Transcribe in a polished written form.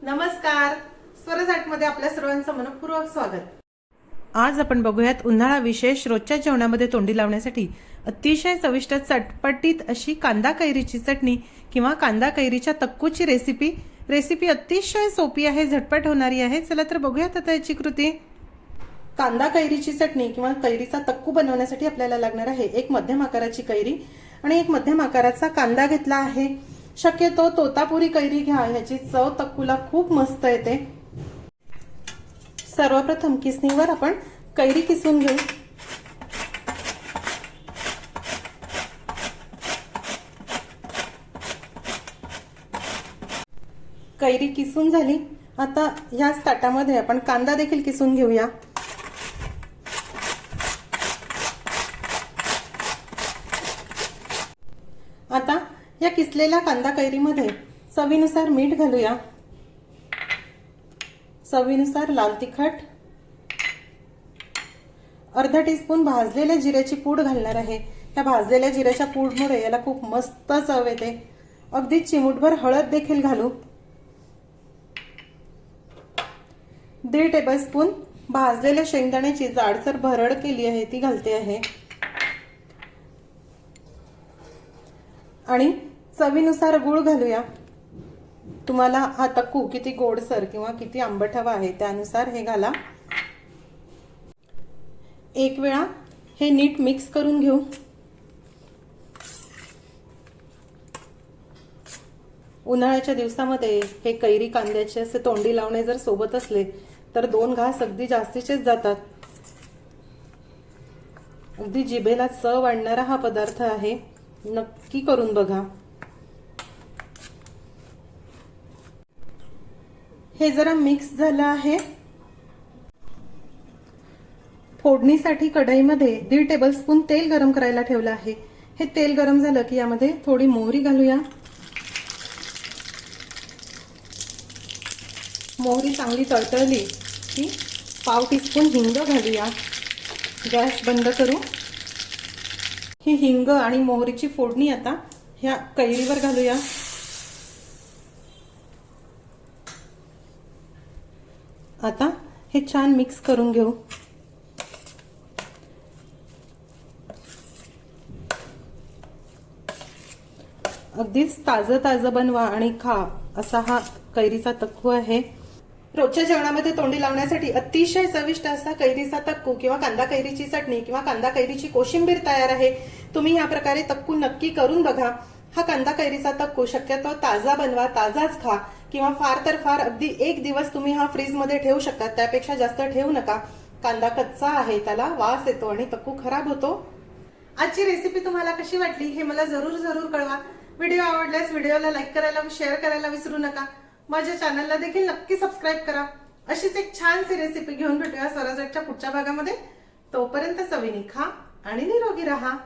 नमस्कार, स्वरजाटमध्ये आपल्या सर्वांचं मनपूर्वक स्वागत। आज आपण बघूयात उन्हाळा विशेष रोजच्या जेवणामध्ये तोंडी लावण्यासाठी अतिशय चविष्ट चटपटीत अशी कांदा कैरीची चटणी किंवा कांदा कैरीच्या तक्कूची रेसिपी अतिशय सोपी आहे, झटपट होणारी आहे। चला तर बघूयात आता याची कृती। कांदा कैरीची चटणी किंवा कैरीचा तक्कू बनवण्यासाठी आपल्याला लागणार आहे एक मध्यम आकाराची कैरी आणि एक मध्यम आकाराचा कांदा घेतला आहे। शक्यतो तोतापुरी कैरी घ्या, ह्याची चव तक्कूला खूप मस्त येते। सर्वप्रथम किसणीवर आपण कैरी किसून घेऊ। कैरी किसून झाली, आता ह्याच ताटामध्ये आपण कांदा देखील किसून घेऊया। आता या किसलेल्या कांदा कैरीमध्ये चवीनुसार मीठ घालूया, चवीनुसार लाल तिखट, अर्धा टीस्पून भाजलेल्या जिऱ्याची पूड घालणार आहे। या भाजलेल्या जिऱ्याच्या पूडमुळे याला खूप मस्त चव येते। अगदी चिमूटभर हळद देखील घालू। 1.5 टेबलस्पून भाजलेल्या शेंगदाण्याची जाडसर भरड केली आहे ती घालते आहे आणि चवीनुसार गूळ घालूया। तुम्हाला हा तक्कू किती गोडसर किंवा किती आंबट हवा आहे त्यानुसार हे घाला। एक वेळा हे नीट मिक्स करून घेऊ। उन्हाळ्याच्या दिवसामध्ये हे कैरी कांद्याचे असे तोंडी लावणे जर सोबत असले तर 2 घास अगदी जास्तीचेच जातात। अगदी जिभेला चव आणणारा हा पदार्थ आहे, नक्की करून बघा। हे जरा मिक्स झालं आहे। फोडणीसाठी कढईमध्ये 1.5 टेबलस्पून तेल गरम करायला ठेवलं आहे। हे तेल गरम झालं की यामध्ये थोडी मोहरी घालूया। मोहरी चांगली तळतळली की पाव टीस्पून हिंग घालूया। गॅस बंद करू। ही हिंग आणि मोहरीची फोडणी आता ह्या कैरीवर घालूया। आता हे छान मिक्स करून घेऊ। अगदीच ताजं बनवा आणि खा असा हा कैरीचा तक्कू आहे। रोजच्या जेवणामध्ये तोंडी लावण्यासाठी अतिशय चविष्ट असा कैरीचा तक्कू किंवा कांदा कैरीची चटणी किंवा कांदा कैरीची कोशिंबीर तयार आहे। तुम्ही या प्रकारे तक्कू नक्की करून बघा। हा कांदा कैरीचा तक्कू शक्यतो ताजा बनवा, ताजाच खा किंवा फार तर फार अगदी 1 दिवस तुम्ही हा फ्रीज मध्ये ठेवू शकता, त्यापेक्षा जास्त ठेवू नका। कांदा कच्चा आहे, त्याला वास येतो आणि तक्कू खराब होतो। आजची रेसिपी तुम्हाला कशी वाटली हे मला जरूर कळवा। व्हिडिओ आवडल्यास व्हिडिओला लाईक करायला व शेअर करायला विसरू नका। माझ्या चॅनलला देखील नक्की सबस्क्राईब करा। अशीच एक छानशी रेसिपी घेऊन भेटूया स्वराजाटच्या पुढच्या भागामध्ये। तोपर्यंत चवीने खा आणि निरोगी राहा।